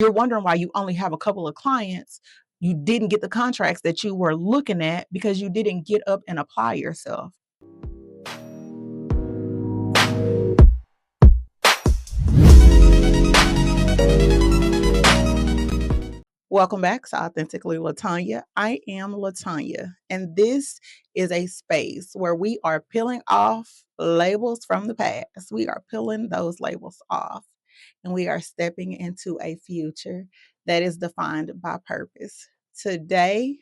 You're wondering why you only have a couple of clients. You didn't get the contracts that you were looking at because you didn't get up and apply yourself. Welcome back to AuthentiKly La'Tonia. I am La'Tonia, and this is a space where we are peeling off labels from the past. We are peeling those labels off, and we are stepping into a future that is defined by purpose. Today,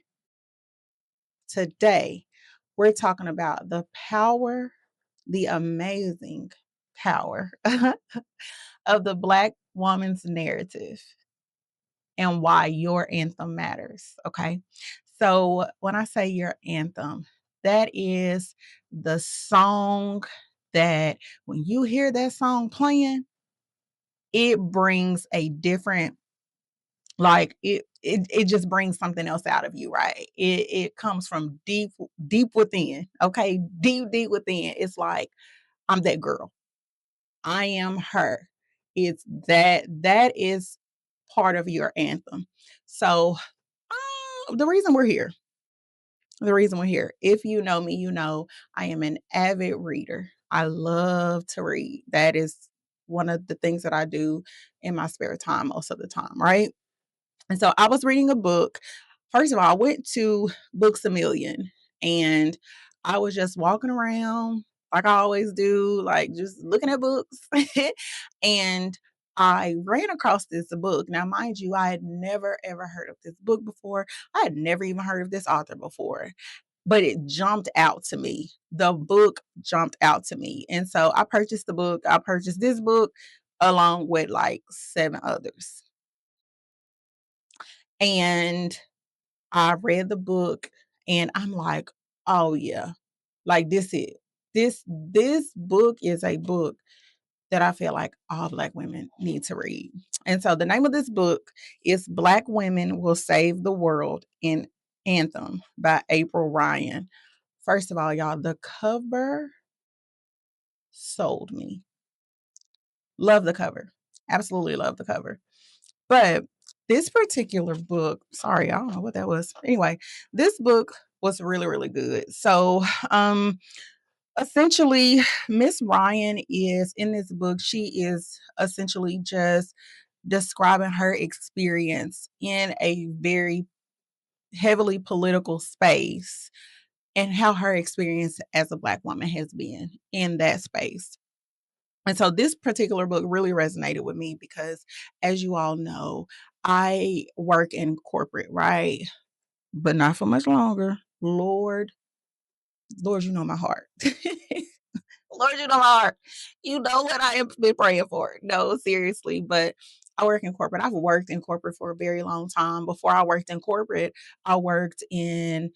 we're talking about the power, the amazing power of the Black woman's narrative and why your anthem matters. Okay. So when I say your anthem, that is the song that when you hear that song playing, it brings a different, like it just brings something else out of you, right? It comes from deep within. Okay. Deep within. It's like, I'm that girl. I am her. It's that is part of your anthem. So the reason we're here, if you know me, you know I am an avid reader. I love to read. That is one of the things that I do in my spare time most of the time, right? And so I was reading a book. First of all, I went to Books a Million and I was just walking around like I always do, like just looking at books. And I ran across this book. Now, mind you, I had never ever heard of this book before. I had never even heard of this author before, but it jumped out to me. The book jumped out to me. And so I purchased the book. I purchased this book along with like 7 others. And I read the book and I'm like, oh yeah, like this book is a book that I feel like all Black women need to read. And so the name of this book is Black Women Will Save the World in Anthem by April Ryan. First of all, y'all, the cover sold me. Love the cover. Absolutely love the cover. But this particular book, sorry, I don't know what that was. Anyway, this book was really, really good. So, essentially, Miss Ryan is in this book, she is essentially just describing her experience in a very heavily political space and how her experience as a Black woman has been in that space. And so this particular book really resonated with me because, as you all know, I work in corporate, right? But not for much longer. Lord, you know my heart. Lord, you know my heart. You know what I have been praying for. No, seriously. But I work in corporate. I've worked in corporate for a very long time. Before I worked in corporate, I worked in,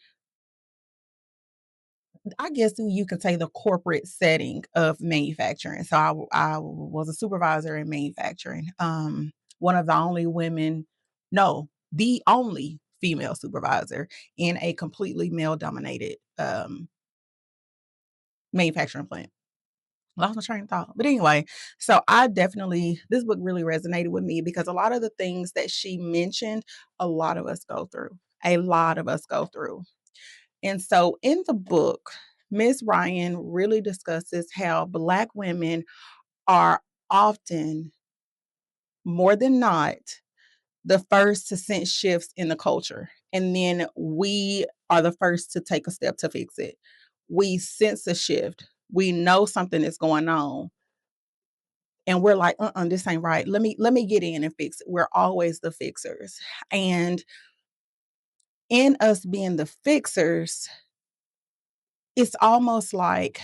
I guess you could say, the corporate setting of manufacturing. So I was a supervisor in manufacturing. One of the only women, no, the only female supervisor in a completely male dominated manufacturing plant. Lost my train of thought. But anyway, so this book really resonated with me because a lot of the things that she mentioned, a lot of us go through. A lot of us go through. And so in the book, Miss Ryan really discusses how Black women are often, more than not, the first to sense shifts in the culture. And then we are the first to take a step to fix it. We sense a shift. We know something is going on. And we're like, this ain't right. Let me get in and fix it. We're always the fixers. And in us being the fixers, it's almost like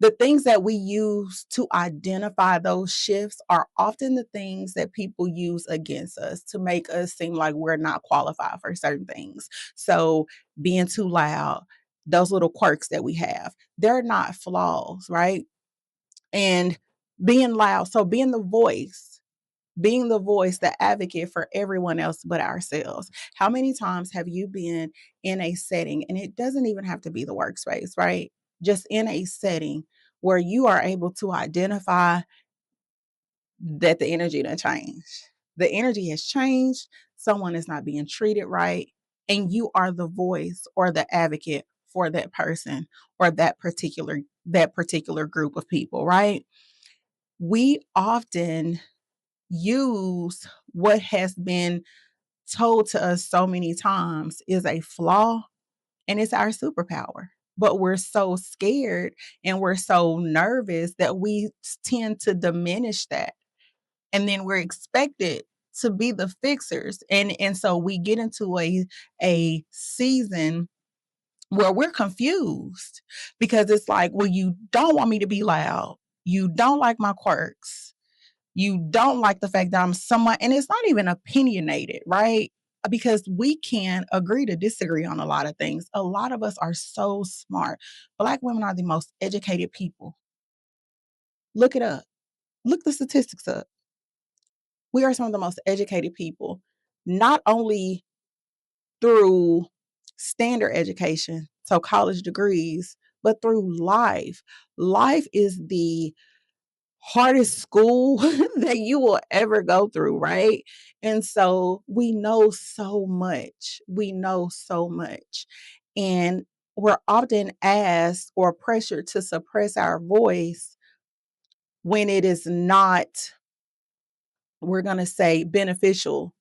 the things that we use to identify those shifts are often the things that people use against us to make us seem like we're not qualified for certain things. So being too loud, those little quirks that we have, they're not flaws, right? And being loud, so being the voice, the advocate for everyone else but ourselves. How many times have you been in a setting, and it doesn't even have to be the workspace, right? Just in a setting where you are able to identify that the energy done changed. The energy has changed. Someone is not being treated right. And you are the voice or the advocate for that person or that particular group of people, right? We often use what has been told to us so many times is a flaw, and it's our superpower. But we're so scared and we're so nervous that we tend to diminish that. And then we're expected to be the fixers. And so we get into a season where we're confused because it's like, well, you don't want me to be loud. You don't like my quirks. You don't like the fact that I'm someone, and it's not even opinionated, right? Because we can agree to disagree on a lot of things. A lot of us are so smart. Black women are the most educated people. Look it up. Look the statistics up. We are some of the most educated people, not only through standard education, so college degrees, but through life. Life is the hardest school that you will ever go through, right? And so we know so much. We know so much. And we're often asked or pressured to suppress our voice when it is not, we're going to say, beneficial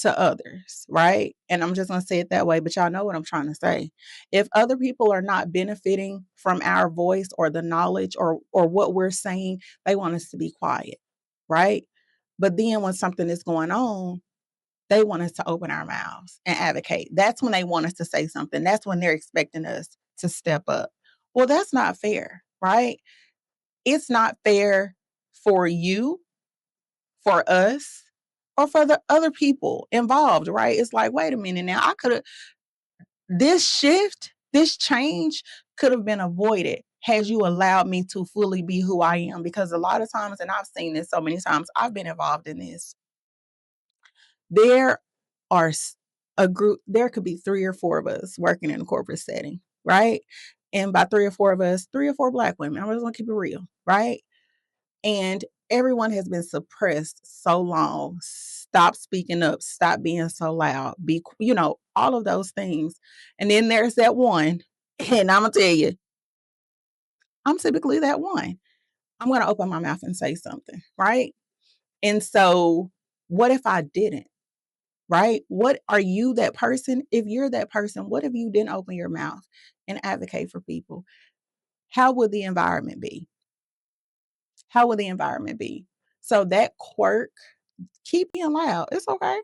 to others, right? And I'm just going to say it that way, but y'all know what I'm trying to say. If other people are not benefiting from our voice or the knowledge or what we're saying, they want us to be quiet, right? But then when something is going on, they want us to open our mouths and advocate. That's when they want us to say something. That's when they're expecting us to step up. Well, that's not fair, right? It's not fair for you, for us, or for the other people involved, right? It's like, wait a minute now, I could have, this shift, this change could have been avoided had you allowed me to fully be who I am. Because a lot of times, and I've seen this so many times, I've been involved in this. There are a group, there could be 3 or 4 of us working in a corporate setting, right? And by 3 or 4 of us, 3 or 4 Black women, I'm just gonna keep it real, right? And everyone has been suppressed so long. Stop speaking up, stop being so loud, all of those things. And then there's that one, and I'm gonna tell you, I'm typically that one. I'm gonna open my mouth and say something, right? And so, what if I didn't? Right? What are you that person? If you're that person, what if you didn't open your mouth and advocate for people? How would the environment be? How would the environment be? So that quirk, keep being loud. It's okay.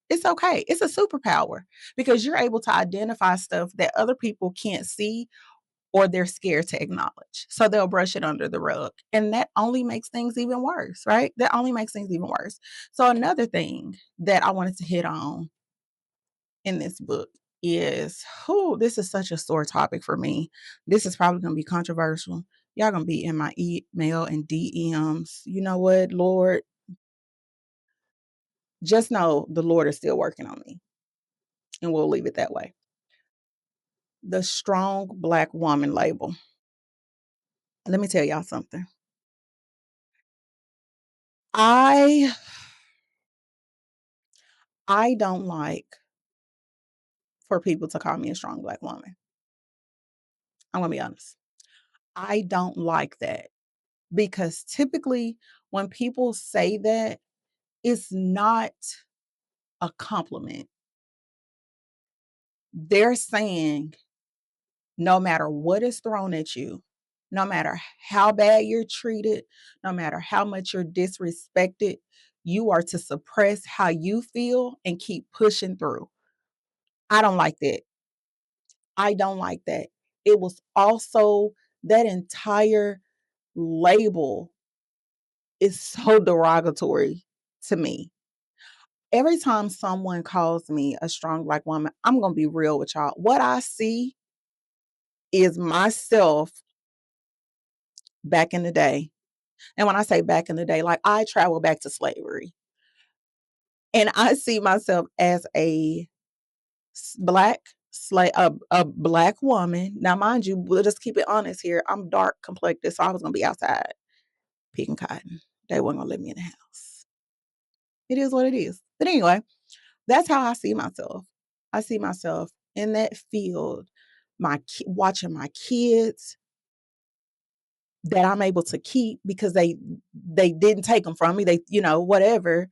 It's okay. It's a superpower because you're able to identify stuff that other people can't see or they're scared to acknowledge. So they'll brush it under the rug. And that only makes things even worse, right? That only makes things even worse. So another thing that I wanted to hit on in this book is, this is such a sore topic for me. This is probably going to be controversial. Y'all going to be in my email and DMs. You know what, Lord? Just know the Lord is still working on me. And we'll leave it that way. The strong Black woman label. Let me tell y'all something. I don't like for people to call me a strong Black woman. I'm going to be honest. I don't like that because typically when people say that, it's not a compliment. They're saying no matter what is thrown at you, no matter how bad you're treated, no matter how much you're disrespected, you are to suppress how you feel and keep pushing through. I don't like that. I don't like that. It was also that entire label is so derogatory to me. Every time someone calls me a strong Black woman, I'm going to be real with y'all. What I see is myself back in the day. And when I say back in the day, like I travel back to slavery. And I see myself as a black slave, a Black woman. Now, mind you, we'll just keep it honest here. I'm dark complected, so I was going to be outside picking cotton. They weren't going to let me in the house. It is what it is. But anyway, that's how I see myself. I see myself in that field, watching my kids that I'm able to keep because they didn't take them from me. They, whatever.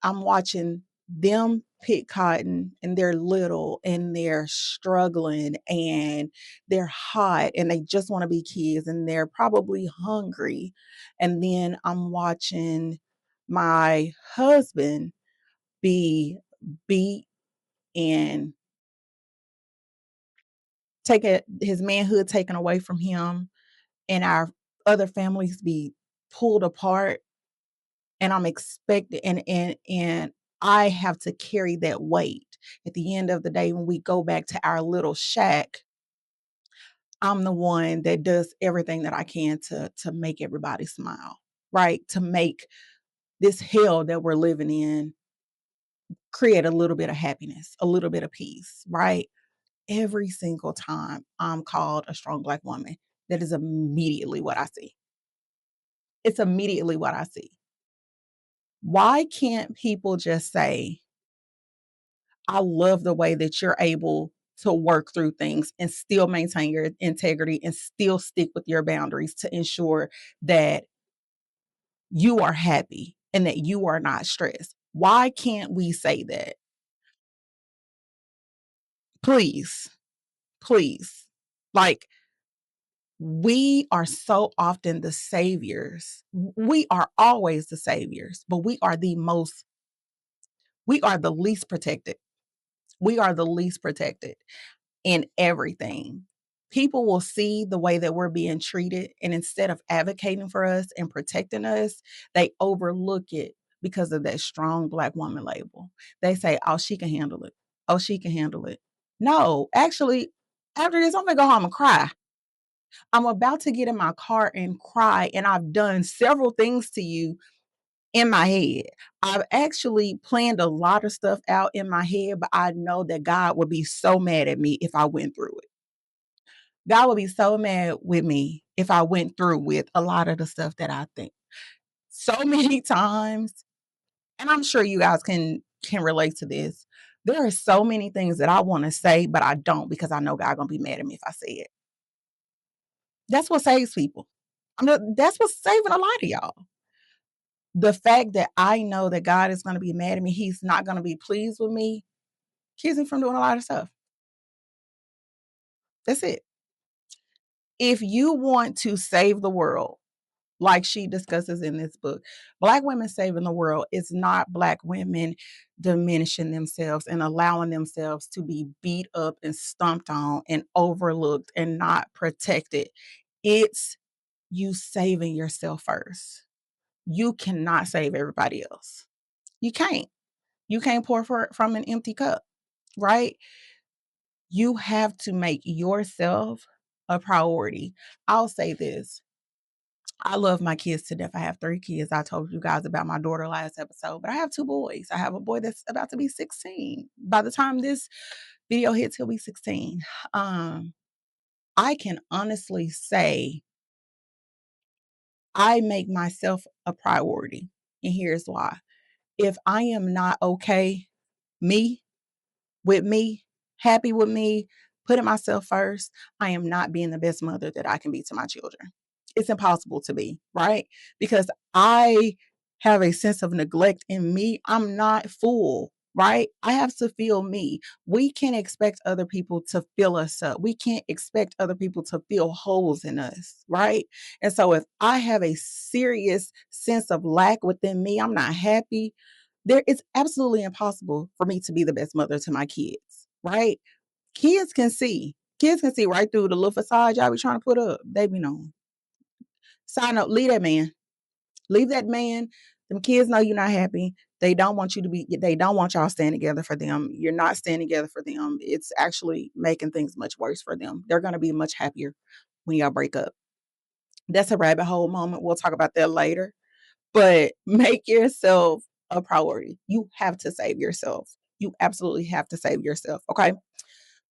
I'm watching them pick cotton and they're little and they're struggling and they're hot and they just want to be kids and they're probably hungry. And then I'm watching my husband be beat and his manhood taken away from him and our other families be pulled apart, and I'm expected and I have to carry that weight. At the end of the day, when we go back to our little shack, I'm the one that does everything that I can to make everybody smile, right? To make this hell that we're living in create a little bit of happiness, a little bit of peace, right? Every single time I'm called a strong Black woman, that is immediately what I see. It's immediately what I see. Why can't people just say, I love the way that you're able to work through things and still maintain your integrity and still stick with your boundaries to ensure that you are happy and that you are not stressed? Why can't we say that? Please, please. Like, we are so often the saviors. We are always the saviors, but we are the least protected. We are the least protected in everything. People will see the way that we're being treated, and instead of advocating for us and protecting us, they overlook it because of that strong Black woman label. They say, oh, she can handle it. Oh, she can handle it. No, actually, after this, I'm going to go home and cry. I'm about to get in my car and cry, and I've done several things to you in my head. I've actually planned a lot of stuff out in my head, but I know that God would be so mad at me if I went through it. God would be so mad with me if I went through with a lot of the stuff that I think. So many times, and I'm sure you guys can relate to this. There are so many things that I want to say, but I don't because I know God gonna be mad at me if I say it. That's what saves people. That's what's saving a lot of y'all. The fact that I know that God is gonna be mad at me, He's not gonna be pleased with me, keeps me from doing a lot of stuff. That's it. If you want to save the world, like she discusses in this book, Black women saving the world is not Black women diminishing themselves and allowing themselves to be beat up and stomped on and overlooked and not protected. It's you saving yourself first. You cannot save everybody else. You can't. You can't pour from an empty cup, right? You have to make yourself a priority. I'll say this. I love my kids to death. I have 3 kids. I told you guys about my daughter last episode, but I have 2 boys. I have a boy that's about to be 16. By the time this video hits, he'll be 16. Um, I can honestly say I make myself a priority. And here's why. If I am not okay, me, with me, happy with me, putting myself first, I am not being the best mother that I can be to my children. It's impossible to be, right? Because I have a sense of neglect in me. I'm not full, right? I have to feel me. We can't expect other people to fill us up. We can't expect other people to fill holes in us, right? And so if I have a serious sense of lack within me, I'm not happy, it's absolutely impossible for me to be the best mother to my kids, right? Kids can see right through the little facade y'all be trying to put up. They be knowing. Sign up, leave that man. Leave that man. Them kids know you're not happy. They don't want you to be, they don't want y'all standing together for them. You're not standing together for them. It's actually making things much worse for them. They're going to be much happier when y'all break up. That's a rabbit hole moment. We'll talk about that later. But make yourself a priority. You have to save yourself. You absolutely have to save yourself. Okay.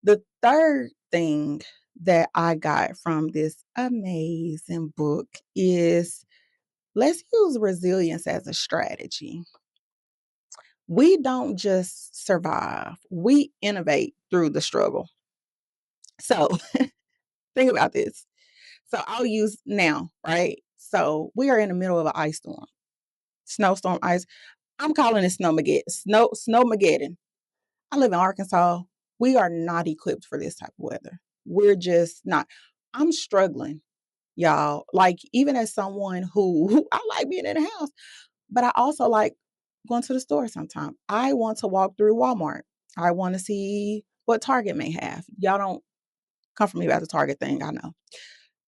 The third thing that I got from this amazing book is let's use resilience as a strategy. We don't just survive, we innovate through the struggle. So think about this. So I'll use now, right? So we are in the middle of an ice storm, snowstorm, ice. I'm calling it snowmageddon. I live in Arkansas. We are not equipped for this type of weather. We're just not. I'm struggling, y'all. Like, even as someone who I like being in the house, but I also like going to the store sometimes. I want to walk through Walmart. I want to see what Target may have. Y'all don't come for me about the Target thing, I know.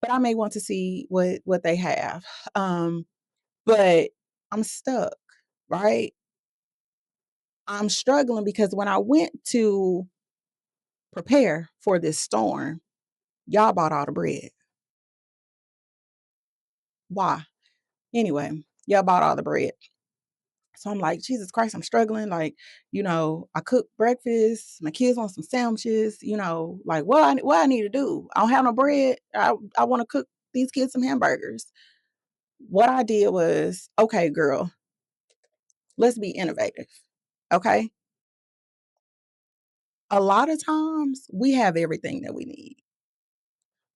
But I may want to see what they have. Um, but I'm stuck, right? I'm struggling because when I went to prepare for this storm, y'all bought all the bread. Why? Anyway, y'all bought all the bread. So I'm like, Jesus Christ, I'm struggling. Like, I cook breakfast. My kids want some sandwiches. Like, what I need to do? I don't have no bread. I want to cook these kids some hamburgers. What I did was, okay, girl, let's be innovative. Okay. A lot of times we have everything that we need.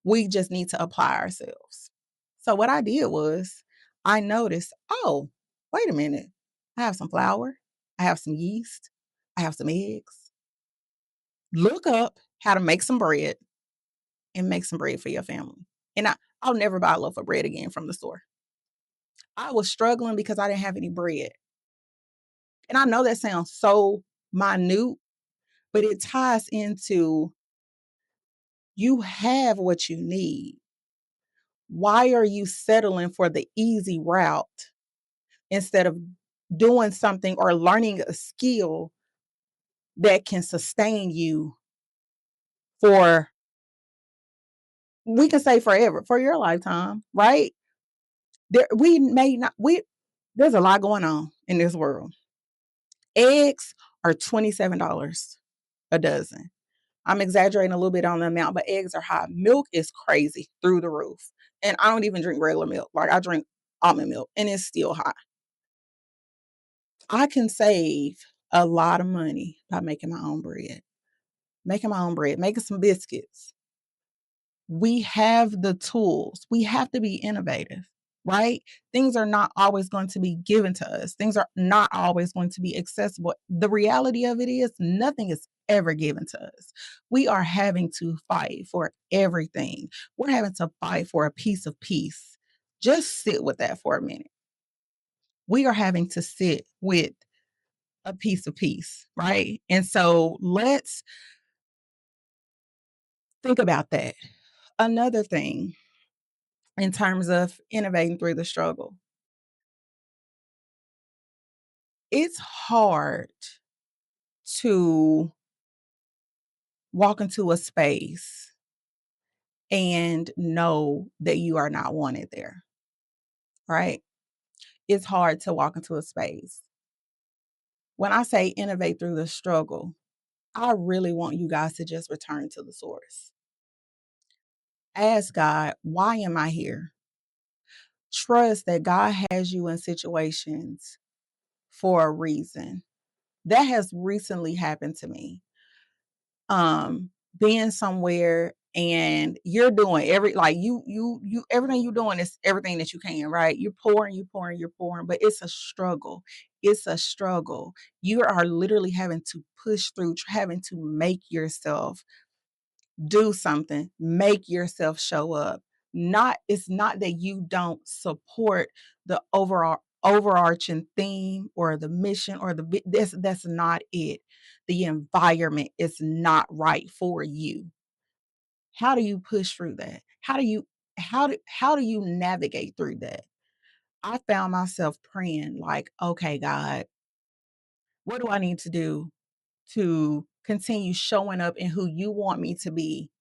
We just need to apply ourselves. So what I did was I noticed, oh, wait a minute. I have some flour. I have some yeast. I have some eggs. Look up how to make some bread and make some bread for your family. And I'll never buy a loaf of bread again from the store. I was struggling because I didn't have any bread. And I know that sounds so minute, but it ties into you have what you need. Why are you settling for the easy route instead of doing something or learning a skill that can sustain you for, we can say forever, for your lifetime, right? There's a lot going on in this world. Eggs are $27 a dozen. I'm exaggerating a little bit on the amount, but eggs are high. Milk is crazy through the roof. And I don't even drink regular milk. Like, I drink almond milk and it's still high. I can save a lot of money by making my own bread, making some biscuits. We have the tools. We have to be innovative, right? Things are not always going to be given to us. Things are not always going to be accessible. The reality of it is nothing is ever given to us. We are having to fight for everything. We're having to fight for a piece of peace. Just sit with that for a minute. We are having to sit with a piece of peace, right? And so let's think about that. Another thing in terms of innovating through the struggle, it's hard to walk into a space and know that you are not wanted there, right? It's hard to walk into a space. When I say innovate through the struggle, I really want you guys to just return to the source. Ask God, why am I here? Trust that God has you in situations for a reason. That has recently happened to me. Being somewhere and you're doing everything you're doing is everything that you can, right? You're pouring, but it's a struggle. It's a struggle. You are literally having to push through, having to make yourself do something, make yourself show up. It's not that you don't support the overarching theme or the mission or that's not it. The environment is not right for you. How do you push through that? How do you navigate through that? I found myself praying like, okay, God, what do I need to do to continue showing up in who you want me to be,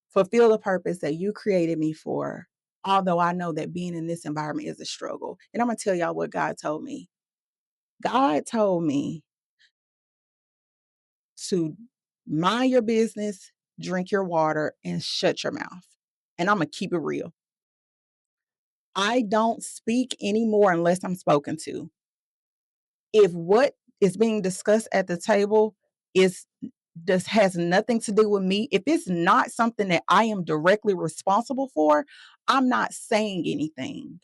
fulfill the purpose that you created me for, although I know that being in this environment is a struggle. And I'm going to tell y'all what God told me. God told me to mind your business, drink your water, and shut your mouth. And I'm going to keep it real. I don't speak anymore unless I'm spoken to. If what is being discussed at the table is this has nothing to do with me. If it's not something that I am directly responsible for, I'm not saying anything.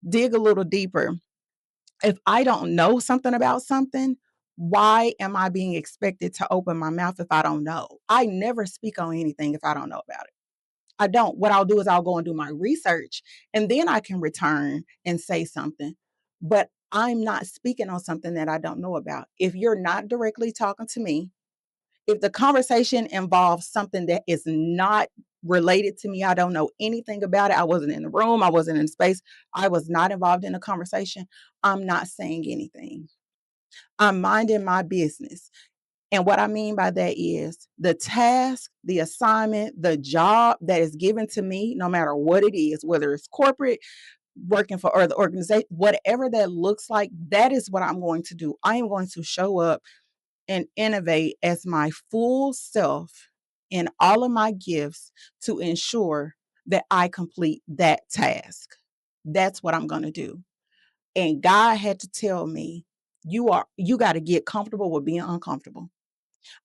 Dig a little deeper. If I don't know something about something, why am I being expected to open my mouth if I don't know? I never speak on anything if I don't know about it. I don't. What I'll do is I'll go and do my research and then I can return and say something. But I'm not speaking on something that I don't know about. If you're not directly talking to me, if the conversation involves something that is not related to me, I don't know anything about it. I wasn't in the room, I wasn't in space, I was not involved in the conversation. I'm not saying anything. I'm minding my business. And what I mean by that is the task, the assignment, the job that is given to me, no matter what it is, whether it's corporate, working for or the organization, whatever that looks like, that is what I'm going to do. I am going to show up and innovate as my full self in all of my gifts to ensure that I complete that task. That's what I'm going to do. And God had to tell me, you got to get comfortable with being uncomfortable.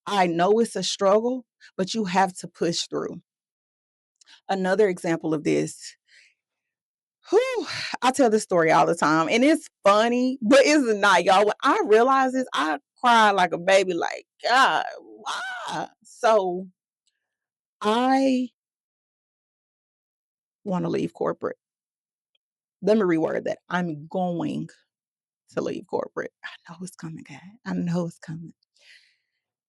I know it's a struggle, but you have to push through. Another example of this, whew, I tell this story all the time, and it's funny, but it's not, y'all. When I realize this, I cry like a baby, like, God, why? So I want to leave corporate. Let me reword that. I'm going to leave corporate. I know it's coming, God. I know it's coming.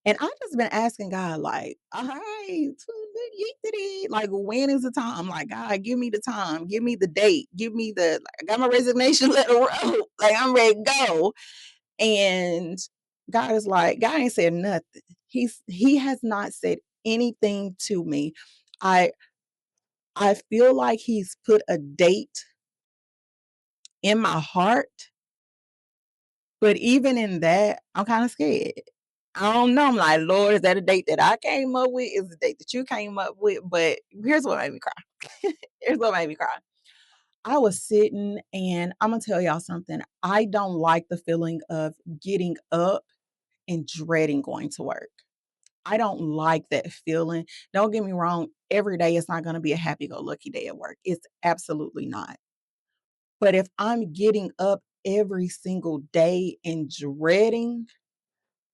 And I've just been asking God, like, all right, like, when is the time? Like, God, give me the time, give me the date, give me the, like, I got my resignation letter wrote, like, I'm ready to go. And God is like, God ain't said nothing. He has not said anything to me. I I feel like he's put a date in my heart, but even in that, I'm kind of scared. I don't know. I'm like, Lord, is that a date that I came up with? Is the date that you came up with? But here's what made me cry. Here's what made me cry. I was sitting and I'm gonna tell y'all something. I don't like the feeling of getting up and dreading going to work. I don't like that feeling. Don't get me wrong, every day it's not gonna be a happy-go-lucky day at work. It's absolutely not. But if I'm getting up every single day and dreading,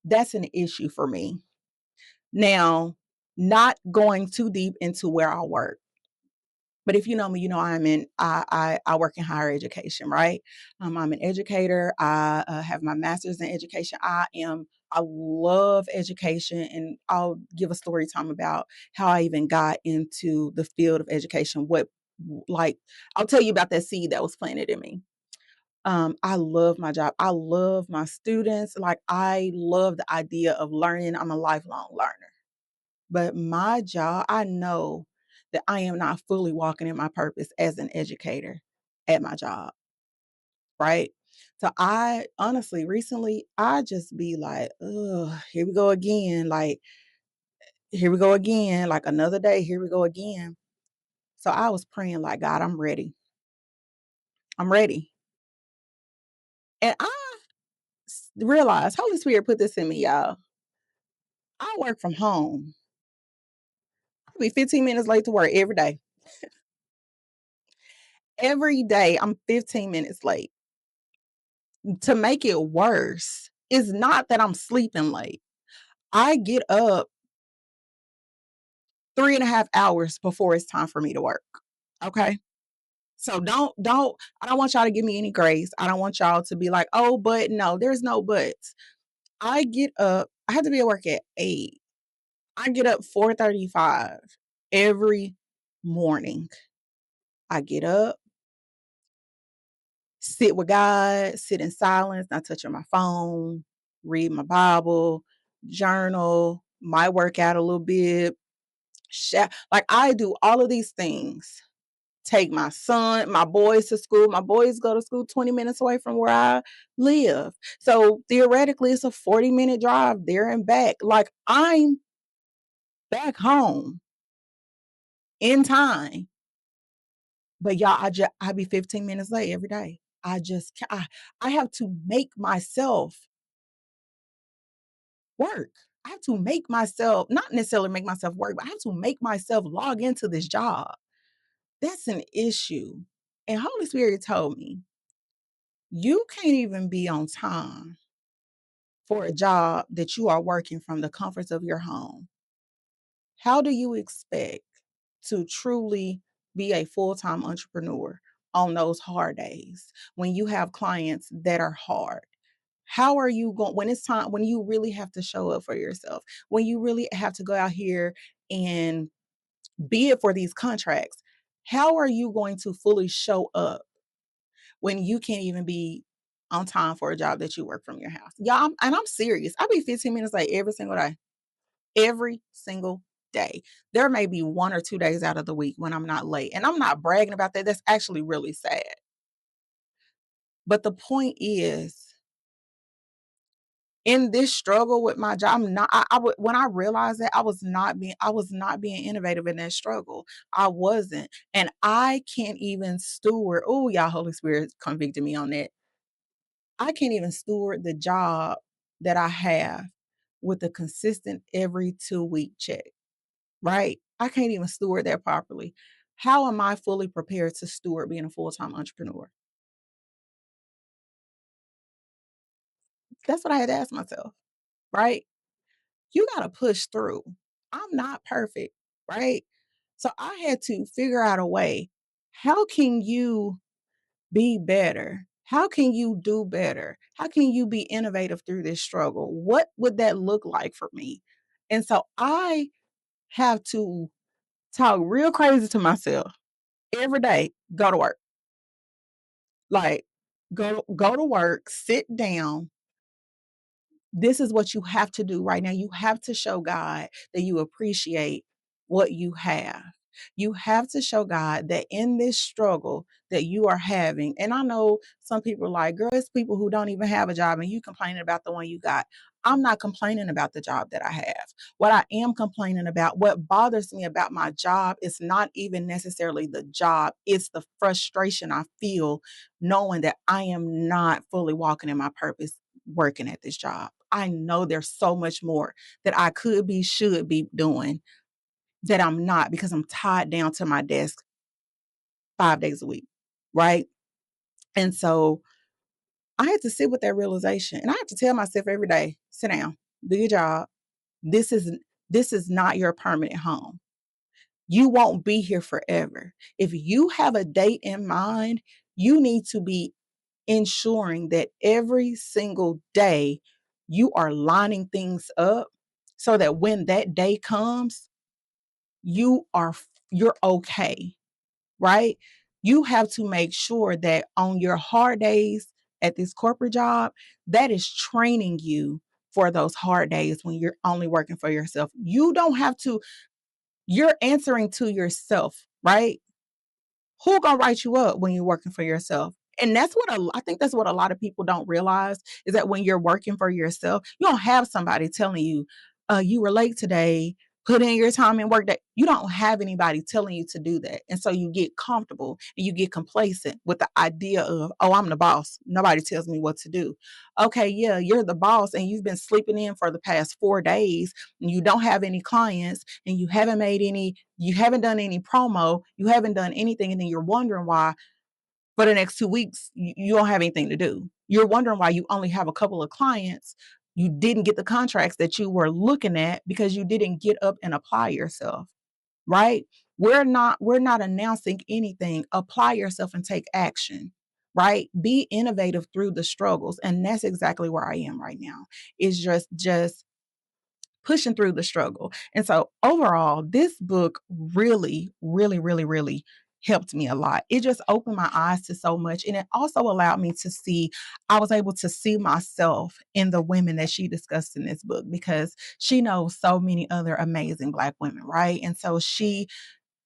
that's an issue for me. Now, not going too deep into where I work, but if you know me, you know I work in higher education, right? I'm an educator. I have my master's in education. I love education, and I'll give a story time about how I even got into the field of education. Like, I'll tell you about that seed that was planted in me. I love my job. I love my students. Like, I love the idea of learning. I'm a lifelong learner. But my job, I know that I am not fully walking in my purpose as an educator at my job, right? So I honestly, recently, I just be like, oh, here we go again. Like, here we go again. Like, another day, here we go again. So I was praying, like, God, I'm ready. I'm ready. And I realized Holy Spirit put this in me, y'all. I work from home. I'll be 15 minutes late to work every day. Every day, I'm 15 minutes late. To make it worse, it's not that I'm sleeping late. I get up 3.5 hours before it's time for me to work. Okay. So I don't want y'all to give me any grace. I don't want y'all to be like, oh, but no, there's no buts. I get up, I have to be at work at 8. I get up 4:35 every morning. I get up, sit with God, sit in silence, not touching my phone, read my Bible, journal, might work out a little bit. Like, I do all of these things. Take my boys to school. My boys go to school 20 minutes away from where I live. So theoretically, it's a 40-minute drive there and back. Like, I'm back home in time. But y'all, I be 15 minutes late every day. I just I have to make myself work. I have to make myself, not necessarily make myself work, but I have to make myself log into this job. That's an issue. And Holy Spirit told me, you can't even be on time for a job that you are working from the comforts of your home. How do you expect to truly be a full-time entrepreneur on those hard days when you have clients that are hard? How are you going when it's time, when you really have to show up for yourself, when you really have to go out here and bid for these contracts? How are you going to fully show up when you can't even be on time for a job that you work from your house? Yeah, I'm serious. I be 15 minutes late every single day. Every single day. There may be 1 or 2 days out of the week when I'm not late, and I'm not bragging about that. That's actually really sad. But the point is, in this struggle with my job, I'm not I would when I realized that I was not being innovative in that struggle. I wasn't. And I can't even steward. Oh, y'all, Holy Spirit convicted me on that. I can't even steward the job that I have with a consistent every 2-week check, right? I can't even steward that properly. How am I fully prepared to steward being a full-time entrepreneur? That's what I had to ask myself, right? You got to push through. I'm not perfect, right? So I had to figure out a way. How can you be better? How can you do better? How can you be innovative through this struggle? What would that look like for me? And so I have to talk real crazy to myself every day, go to work. Like, go to work, sit down. This is what you have to do right now. You have to show God that you appreciate what you have. You have to show God that in this struggle that you are having, and I know some people are like, girl, it's people who don't even have a job and you complaining about the one you got. I'm not complaining about the job that I have. What I am complaining about, what bothers me about my job is not even necessarily the job, it's the frustration I feel knowing that I am not fully walking in my purpose working at this job. I know there's so much more that I could be, should be doing that I'm not because I'm tied down to my desk 5 days a week. Right. And so I had to sit with that realization and I have to tell myself every day, sit down, do your job. This is this is not your permanent home. You won't be here forever. If you have a date in mind, you need to be ensuring that every single day you are lining things up so that when that day comes, you are you're okay, right? You have to make sure that on your hard days at this corporate job, that is training you for those hard days when you're only working for yourself. You don't have to, you're answering to yourself, right? Who gonna write you up when you're working for yourself? And that's what I think that's what a lot of people don't realize is that when you're working for yourself, you don't have somebody telling you, you were late today, put in your time and work that. You don't have anybody telling you to do that. And so you get comfortable and you get complacent with the idea of, oh, I'm the boss. Nobody tells me what to do. Okay, yeah, you're the boss and you've been sleeping in for the past 4 days and you don't have any clients and you haven't done any promo, you haven't done anything, and then you're wondering why for the next 2 weeks you don't have anything to do. You're wondering why you only have a couple of clients. You didn't get the contracts that you were looking at because you didn't get up and apply yourself, right? We're not announcing anything. Apply yourself and take action. Right? Be innovative through the struggles. And that's exactly where I am right now. It's just pushing through the struggle. And so overall, this book really, really, really, really helped me a lot. It just opened my eyes to so much. And it also allowed me to see, I was able to see myself in the women that she discussed in this book because she knows so many other amazing Black women, right? And so she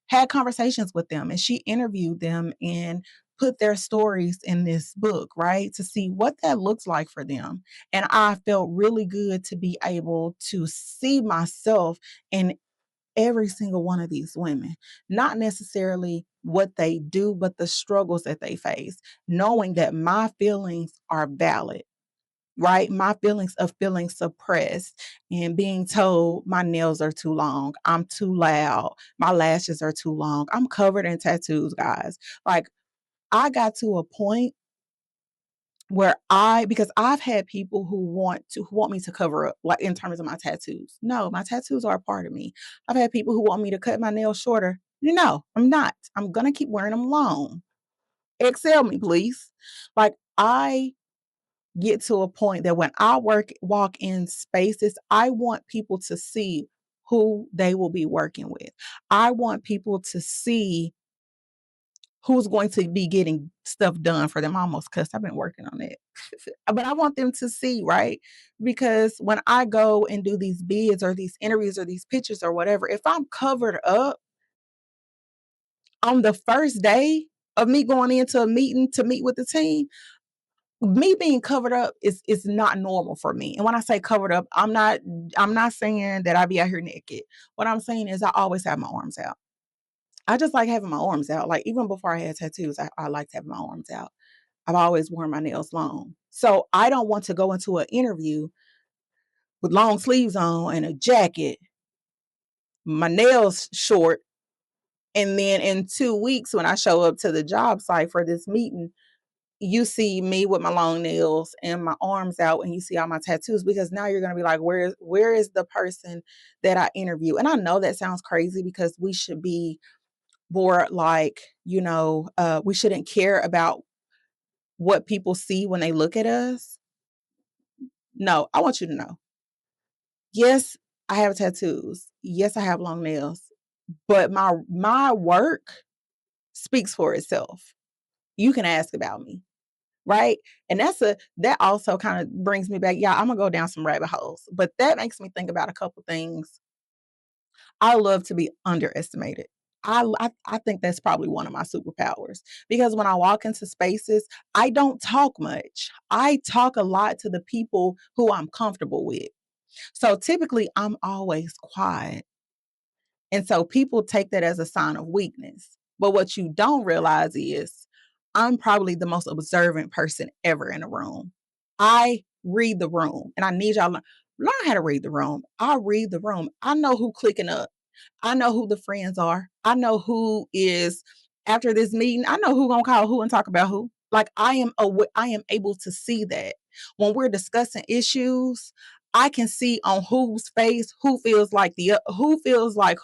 had conversations with them and she interviewed them and put their stories in this book, right? To see what that looks like for them. And I felt really good to be able to see myself in every single one of these women, not necessarily what they do, but the struggles that they face, knowing that my feelings are valid. right? My feelings of feeling suppressed and being told my nails are too long, I'm too loud, my lashes are too long, I'm covered in tattoos, guys. Like, I got to a point where because I've had people who want me to cover up, like in terms of my tattoos. No, my tattoos are a part of me. I've had people who want me to cut my nails shorter. No, I'm not. I'm gonna keep wearing them long. Excel me, please. Like, I get to a point that when I walk in spaces, I want people to see who they will be working with. I want people to see who's going to be getting stuff done for them. I almost cussed. I've been working on it. But I want them to see, right? Because when I go and do these bids or these interviews or these pictures or whatever, if I'm covered up on the first day of me going into a meeting to meet with the team, me being covered up is not normal for me. And when I say covered up, I'm not saying that I be out here naked. What I'm saying is I always have my arms out. I just like having my arms out. Like, even before I had tattoos, I liked having my arms out. I've always worn my nails long. So I don't want to go into an interview with long sleeves on and a jacket, my nails short, and then in 2 weeks when I show up to the job site for this meeting, you see me with my long nails and my arms out, and you see all my tattoos, because now you're going to be like, where is the person that I interview? And I know that sounds crazy, because we should be more like, we shouldn't care about what people see when they look at us. No, I want you to know. Yes, I have tattoos. Yes, I have long nails, but my work speaks for itself. You can ask about me, right? And that also kind of brings me back. Yeah, I'm gonna go down some rabbit holes, but that makes me think about a couple things. I love to be underestimated. I think that's probably one of my superpowers, because when I walk into spaces, I don't talk much. I talk a lot to the people who I'm comfortable with. So typically, I'm always quiet. And so people take that as a sign of weakness. But what you don't realize is I'm probably the most observant person ever in a room. I read the room, and I need y'all to learn how to read the room. I read the room. I know who clicking up. I know who the friends are. I know who is after this meeting. I know who gonna call who and talk about who. Like, I am able to see that when we're discussing issues. I can see on whose face who feels like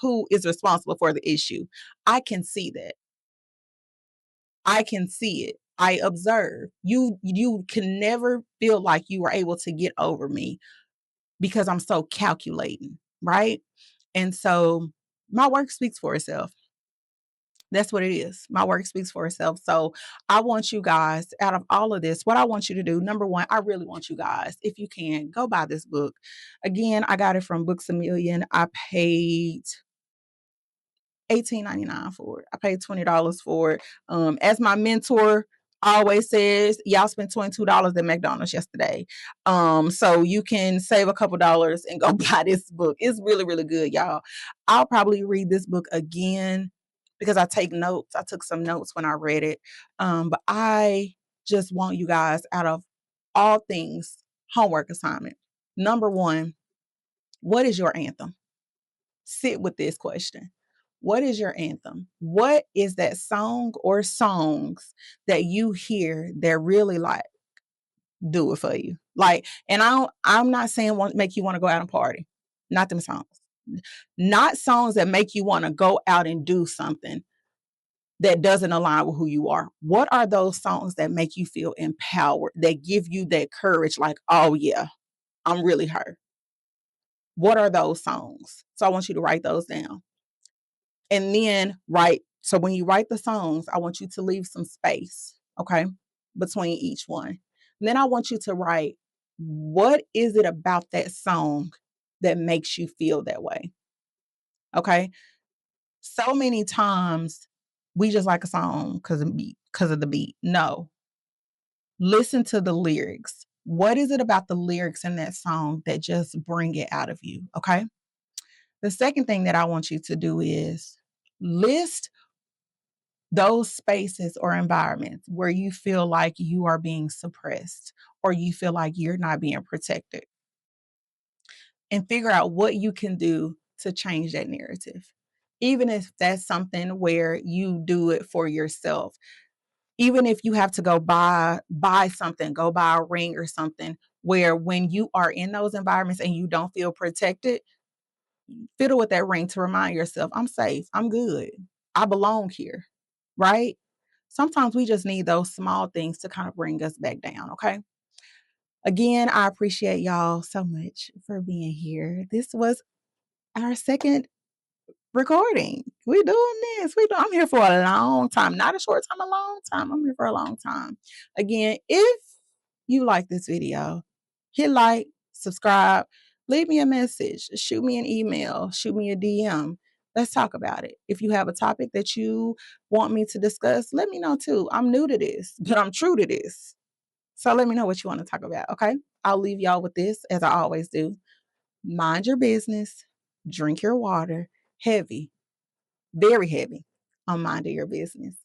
who is responsible for the issue. I can see that. I can see it. I observe. You can never feel like you were able to get over me, because I'm so calculating, right? And so my work speaks for itself. That's what it is. My work speaks for itself. So I want you guys, out of all of this, what I want you to do, number one, I really want you guys, if you can, go buy this book. Again, I got it from Books A Million. I paid $18.99 for it. I paid $20 for it. As my mentor always says, y'all spent $22 at McDonald's yesterday. So you can save a couple dollars and go buy this book. It's really, really good, y'all. I'll probably read this book again, because I take notes. I took some notes when I read it. But I just want you guys, out of all things, homework assignment. Number one, what is your anthem? Sit with this question. What is your anthem? What is that song or songs that you hear that really like do it for you? Like, and I'm not saying make you want to go out and party. Not them songs. Not songs that make you want to go out and do something that doesn't align with who you are. What are those songs that make you feel empowered, that give you that courage, like, oh yeah, I'm really her? What are those songs? So I want you to write those down. And then so when you write the songs, I want you to leave some space, okay, between each one. And then I want you to write, what is it about that song that makes you feel that way? Okay. So many times we just like a song because of the beat. No. Listen to the lyrics. What is it about the lyrics in that song that just bring it out of you? Okay. The second thing that I want you to do is list those spaces or environments where you feel like you are being suppressed or you feel like you're not being protected, and figure out what you can do to change that narrative. Even if that's something where you do it for yourself, even if you have to go buy something, go buy a ring or something, where when you are in those environments and you don't feel protected, fiddle with that ring to remind yourself, I'm safe, I'm good, I belong here, right? Sometimes we just need those small things to kind of bring us back down, okay? Again, I appreciate y'all so much for being here. This was our second recording. We doing this. I'm here for a long time. Not a short time, a long time. I'm here for a long time. Again, if you like this video, hit like, subscribe, leave me a message, shoot me an email, shoot me a DM. Let's talk about it. If you have a topic that you want me to discuss, let me know too. I'm new to this, but I'm true to this. So let me know what you want to talk about, okay? I'll leave y'all with this, as I always do. Mind your business, drink your water, heavy, very heavy on minding your business.